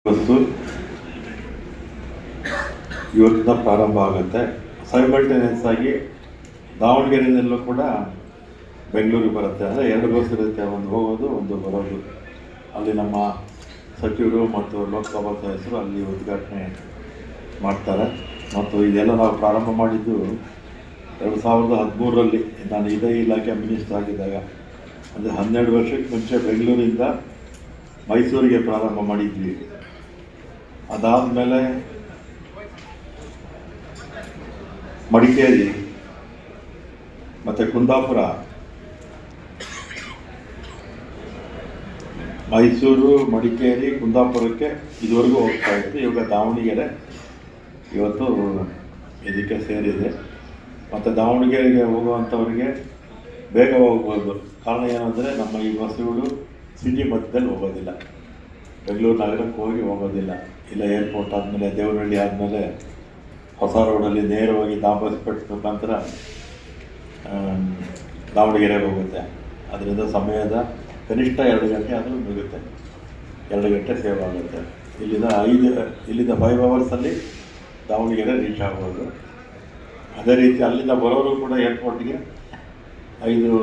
Bus ಇವತ್ತಿನ ಪ್ರಾರಂಭ ಆಗುತ್ತೆ. ಸೈಮಲ್ಟೇನಿಯಸ್ ಆಗಿ ದಾವಣಗೆರೆಯಲ್ಲೂ ಕೂಡ ಬೆಂಗಳೂರಿಗೆ ಬರುತ್ತೆ. ಅಂದರೆ 2 ಬಸ್ ಇರುತ್ತೆ, ಒಂದು ಹೋಗೋದು ಒಂದು ಬರೋದು. ಅಲ್ಲಿ ನಮ್ಮ ಸಚಿವರು ಮತ್ತು ಲೋಕಸಭಾ ಸದಸ್ಯರು ಅಲ್ಲಿ ಉದ್ಘಾಟನೆ ಮಾಡ್ತಾರೆ. ಮತ್ತು ಇದೆಲ್ಲ ನಾವು ಪ್ರಾರಂಭ ಮಾಡಿದ್ದು 2013ರಲ್ಲಿ ನಾನು ಇದೇ ಇಲಾಖೆ ಮಿನಿಸ್ಟರ್ ಆಗಿದ್ದಾಗ. ಅಂದರೆ 12 ವರ್ಷಕ್ಕೆ ಮುಂಚೆ ಬೆಂಗಳೂರಿಂದ ಮೈಸೂರಿಗೆ ಪ್ರಾರಂಭ ಮಾಡಿದ್ವಿ. ಅದಾದಮೇಲೆ ಮಡಿಕೇರಿ ಮತ್ತು ಕುಂದಾಪುರ, ಮೈಸೂರು, ಮಡಿಕೇರಿ, ಕುಂದಾಪುರಕ್ಕೆ ಇದುವರೆಗೂ ಹೋಗ್ತಾ ಇತ್ತು. ಇವಾಗ ದಾವಣಗೆರೆ ಇವತ್ತು ಇದಕ್ಕೆ ಸೇರಿದೆ. ಮತ್ತು ದಾವಣಗೆರೆಗೆ ಹೋಗುವಂಥವ್ರಿಗೆ ಬೇಗ ಹೋಗ್ಬೋದು. ಕಾರಣ ಏನಂದರೆ ನಮ್ಮ ಈ ಬಸ್ಸುಗಳು ಸಿಟಿ ಮಧ್ಯದಲ್ಲಿ ಹೋಗೋದಿಲ್ಲ, ಬೆಂಗಳೂರು ನಗರಕ್ಕೆ ಹೋಗೋದಿಲ್ಲ. ಇಲ್ಲ ಏರ್ಪೋರ್ಟ್ ಆದಮೇಲೆ ದೇವನಹಳ್ಳಿ ಆದಮೇಲೆ ಹೊಸ ರೋಡಲ್ಲಿ ನೇರವಾಗಿ ದಾಬಸ್ಪೇಟೆ ಮುಖಾಂತರ ದಾವಣಗೆರೆಗೆ ಹೋಗುತ್ತೆ. ಅದರಿಂದ ಸಮಯದ ಕನಿಷ್ಠ 2 ಗಂಟೆ ಆದರೂ ಮುಗುತ್ತೆ, 2 ಗಂಟೆ ಸೇವ್ ಆಗುತ್ತೆ. ಇಲ್ಲಿಂದ 5 ಅವರ್ಸಲ್ಲಿ ದಾವಣಗೆರೆ ರೀಚ್ ಆಗ್ಬೋದು. ಅದೇ ರೀತಿ ಅಲ್ಲಿಂದ ಬರೋರು ಕೂಡ ಏರ್ಪೋರ್ಟ್ಗೆ 5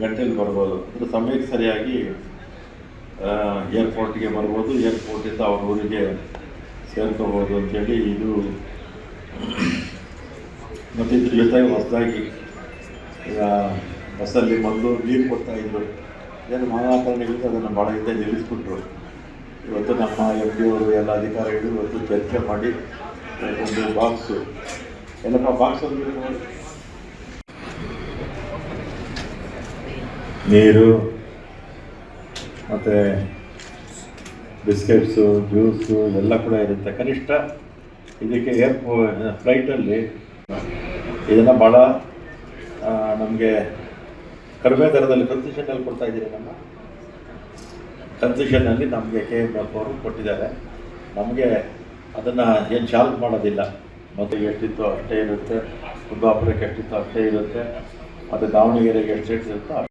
ಗಂಟೆಯಲ್ಲಿ ಬರ್ಬೋದು. ಅದ್ರ ಸಮಯಕ್ಕೆ ಸರಿಯಾಗಿ ಏರ್ಪೋರ್ಟ್ಗೆ ಬರ್ಬೋದು, ಏರ್ಪೋರ್ಟಿಂದ ಅವ್ರ ಊರಿಗೆ ಸೇರ್ಕೋಬೋದು ಅಂಥೇಳಿ ಇದು. ಮತ್ತು ಇದ್ರ ಜೊತೆಗೆ ಹೊಸದಾಗಿ ಈಗ ಬಸ್ಸಲ್ಲಿ ಮೊದಲು ನೀರು ಕೊಡ್ತಾಯಿದ್ರು, ಏನು ಮಾನವಕರಣಗಳಿಂದ ಅದನ್ನು ಭಾಳ ಹಿಂದೆ ನಿಲ್ಲಿಸ್ಬಿಟ್ರು. ಇವತ್ತು ನಮ್ಮ MP ಅವರು ಎಲ್ಲ ಅಧಿಕಾರಿಗಳು ಇವತ್ತು ಚರ್ಚೆ ಮಾಡಿ ಒಂದು ಬಾಕ್ಸು ಎಲ್ಲಪ್ಪ ಬಾಕ್ಸಲ್ಲಿ ನೀರು ಮತ್ತು ಬಿಸ್ಕೆಟ್ಸು, ಜ್ಯೂಸು ಎಲ್ಲ ಕೂಡ ಇರುತ್ತೆ. ಕನಿಷ್ಠ ಇದಕ್ಕೆ ಫ್ಲೈಟಲ್ಲಿ ಇದನ್ನು ಭಾಳ ನಮಗೆ ಕಡಿಮೆ ದರದಲ್ಲಿ ಕನ್ಸೆಷನಲ್ಲಿ ಕೊಡ್ತಾಯಿದ್ದೀರಿ. ನಮ್ಮ ಕನ್ಸೆಷನ್ನಲ್ಲಿ ನಮಗೆ KMF ಅವರು ಕೊಟ್ಟಿದ್ದಾರೆ. ನಮಗೆ ಅದನ್ನು ಏನು ಚಾರ್ಜ್ ಮಾಡೋದಿಲ್ಲ. ಮತ್ತು ಎಷ್ಟಿತ್ತು ಅಷ್ಟೇ ಇರುತ್ತೆ, ಕುಂದಾಪುರಕ್ಕೆ ಎಷ್ಟಿತ್ತು ಅಷ್ಟೇ ಇರುತ್ತೆ, ಮತ್ತು ದಾವಣಗೆರೆಗೆ ಎಷ್ಟು ಇರುತ್ತೋ